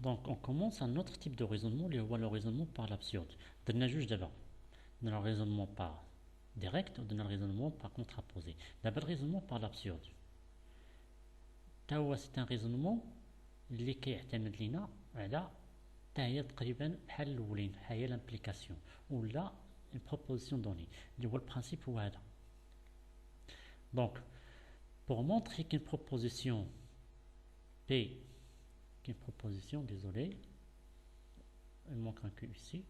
Donc on commence un autre type de raisonnement, le raisonnement par l'absurde. On a juge d'abord. On a le raisonnement par direct ou on a le raisonnement par contraposé. D'abord le raisonnement par l'absurde. C'est un raisonnement اللي كيعتمد لينا على حتى هي تقريبا بحال الاولين بحال هي l'implication ولا une proposition donnée اللي هو البرانسيب هو هذا. Donc pour montrer qu'une proposition P, qu'une proposition, désolé, il manque un Q ici,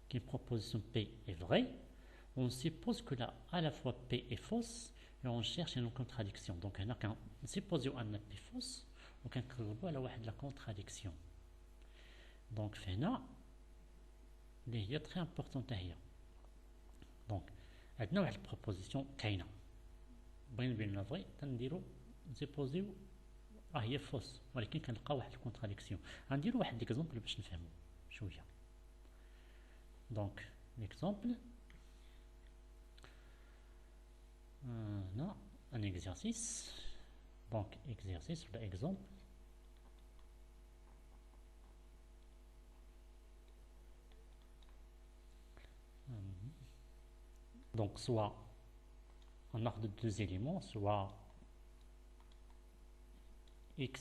qu'une proposition P est vraie, on suppose que là, à la fois P est fausse et on cherche une contradiction. Donc, on a supposé que P est fausse, donc on a la contradiction. Donc, فهنا اللي هي très importante هي. Donc, عندنا واحد البروبوزيسيون كاينه بين لا فري تنديرو نسيبوزيو هي فوس ولكن كنلقاو واحد الكونتراديكسيون. غنديرو واحد ليكزومبل باش نفهمو شويه. دونك ليكزومبل هنا ان اكزرسيس. دونك اكزرسيس ولا اكزومبل. Donc soit on a deux éléments, soit x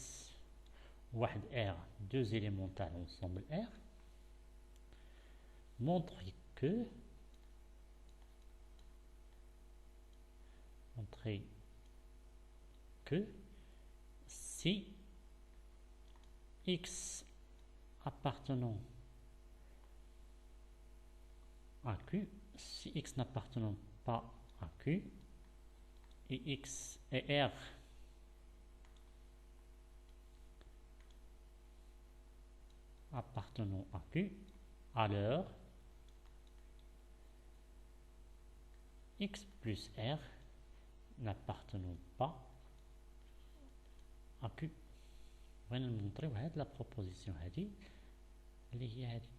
واحد R, deux éléments ensemble R, montre que si x appartenant à Q, si x n'appartenant pas à Q et x et R appartenant à Q, alors x plus R n'appartenant pas à Q. بغينا نمونطريو هاد لا بروبوزيسيون هادي اللي هي هادي.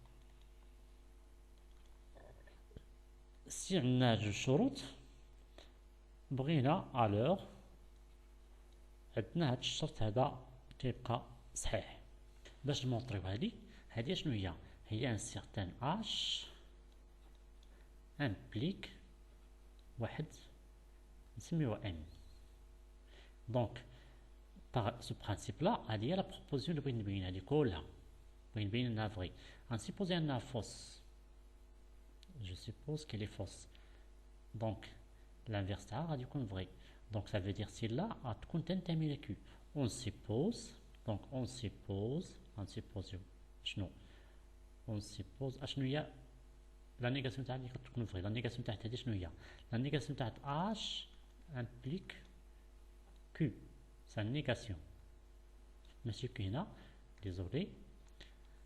سي عندنا جوج شروط بغينا الوغ عندنا هاد الشرط هذا تيبقى صحيح. باش نمونطريو هادي شنو هي؟ هي ان سيغتان اش امبليك واحد نسميوها ان. دونك par ce principe-là, il y a la proposition de Brinbin, elle est colle. Brinbin est vraie. En supposant qu'elle est fausse, je suppose qu'elle est fausse. Donc, l'inverse a dit qu'on est vrai. Donc, ça veut dire si là, a tout terminé Q. On suppose, donc on suppose, il y a la négation de vrai. La négation de la négation de H implique Q. C'est une négation. Monsieur Kuhina, désolé,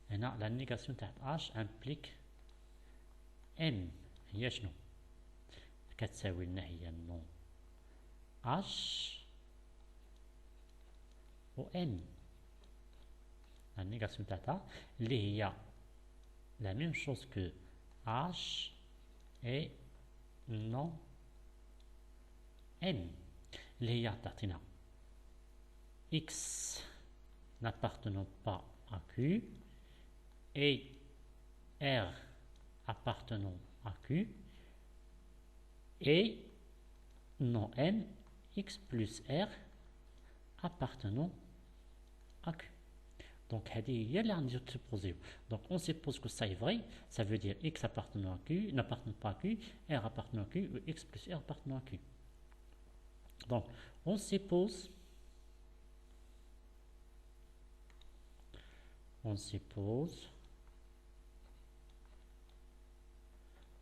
la négation de H implique M. هي شنو؟ كتساوي لنا هي نو H و M. La négation تاعها اللي هي la même chose que H et non M اللي هي تعطينا x n'appartenant pas à Q et R appartenant à Q et non M x plus R appartenant à Q. Donc, on suppose que ça est vrai, ça veut dire x appartenant à Q n'appartenant pas à Q, R appartenant à Q ou x plus R appartenant à Q. Donc, on suppose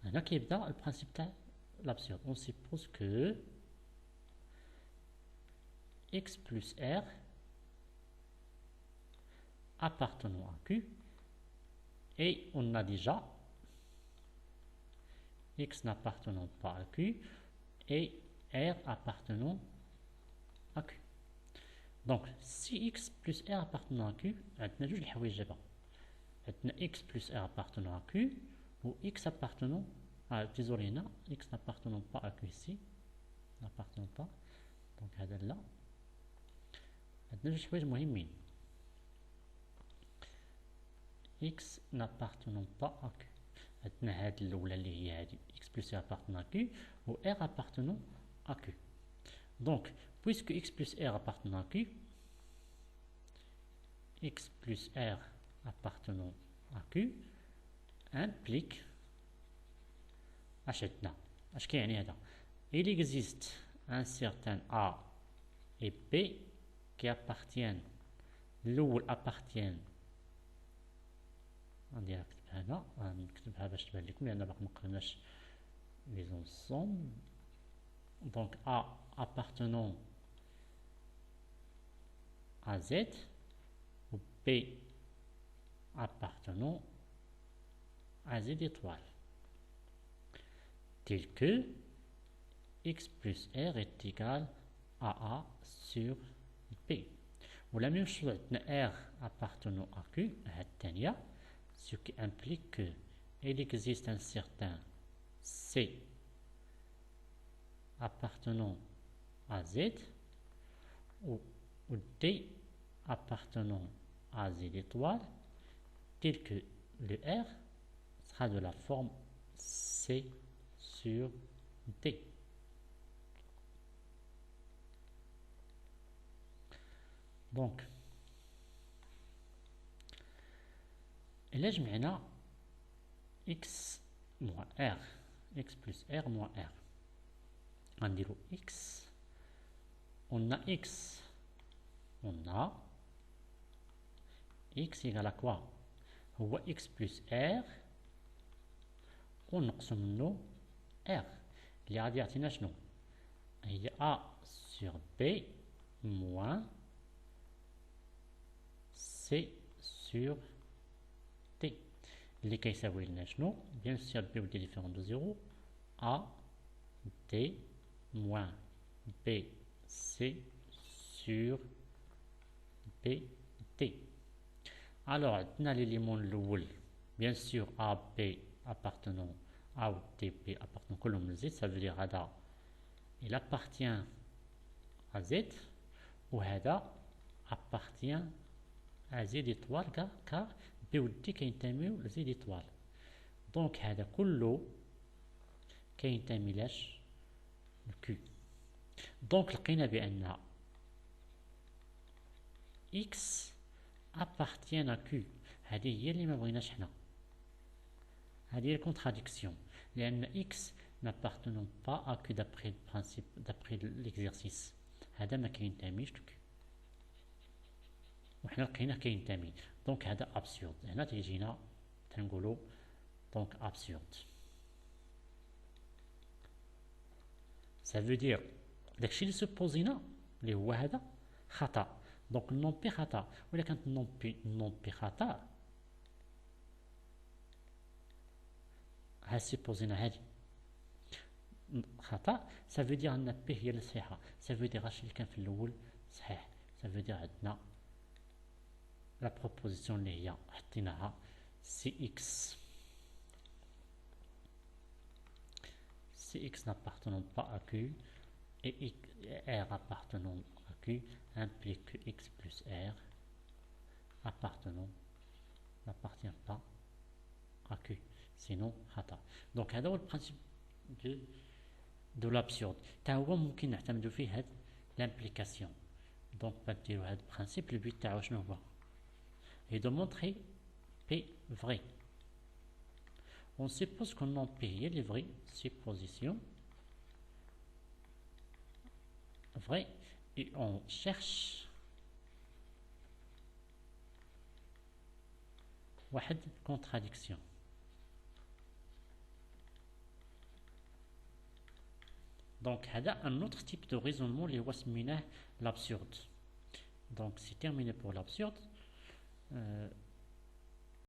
هنا كيبدا البرانسيب تاع l'absurde. On suppose que x plus R appartenant à Q et on a déjà x n'appartenant pas à Q et R appartenant à Q. Donc, si x plus R appartenant à Q, عندنا جوج الحوايج دابا. عندنا x plus R appartenant à Q ou x appartenant à désolé هنا x n'appartenant pas à Q ici. n'appartenant pas. Donc هذا لا. عندنا جوج حوايج مهمين. x n'appartenant pas à Q. عندنا هاد الأولى اللي هي هادي x plus r appartenant à Q و r appartenant à Q. Donc, puisque x plus r appartenant à Q, x plus r appartenant à Q implique اش كيعني هذا؟ Il existe un certain A et B qui appartiennent الأول appartiennent غادي نكتب هنا نكتبها باش تبان لكم لأن باقي مقرناش les ensembles. Donc A appartenant à Z ou B appartenant à Z étoile, tel que x plus r est égal à A sur B. Ou la même chose, R appartenant à Q, ce qui implique qu'il existe un certain C appartenant à Z ou D appartenant à Z étoile, tel que le R sera de la forme C sur D. Donc, là je mets x moins r, x plus r moins r. On dit x, on a x, on a x égale à quoi? On voit x plus r, on نقسم منه r. اللي غادي يعطينا شنو؟ هي a sur b moins c sur t. اللي كيساوي لنا شنو؟ bien sûr b est différent de 0, a d moins b c sur b t. Alors عندنا l'élément الأول bien sûr a b appartenant A ou T, B appartenant كلهم Z, ça veut dire هذا il appartient à Z ou هذا appartient à Z étoile car B ou T كينتميو ل Z étoile. donc هذا كله كينتمي لاش ل Q. donc لقينا بأن X appartient à Q. هذه هي اللي ما بغيناش حنا. هذه هي الكونتراديكسيون لأن x n'appartenant pas à Q d'après le principe d'après l'exercice هذا ما كينتميش ل Q وحنا لقيناه كينتمي دونك هذا ابسورد. هنا تيجينا تنقولوا دونك ابسورد. ça veut dire داكشي اللي سوبوزينا اللي هو هذا خطأ. دونك نون بي خطأ ولا كانت نون بي خطأ supposé هذه خطأ ça veut dire أن P هي الصحيحة. ça veut dire هادشي اللي كان في الأول صحيح. ça veut dire عندنا la proposition اللي هي حطيناها CX n'appartenant pas à Q et R appartenant à Q implique que X plus R n'appartient pas à Q. sinon خطأ. دونك هذا هو البرانسيب دو لابسورد. تا هو ممكن نعتمدو فيه هاد لامبليكاسيون. دونك بديرو هاد البرانسيب البيت تاعو شنو هو؟ هي دو مونطخي بي فري. on suppose que non P هي لي فري supposition vrai et on cherche واحد contradiction. Donc, un autre type de raisonnement, les l'absurde. Donc, c'est terminé pour l'absurde.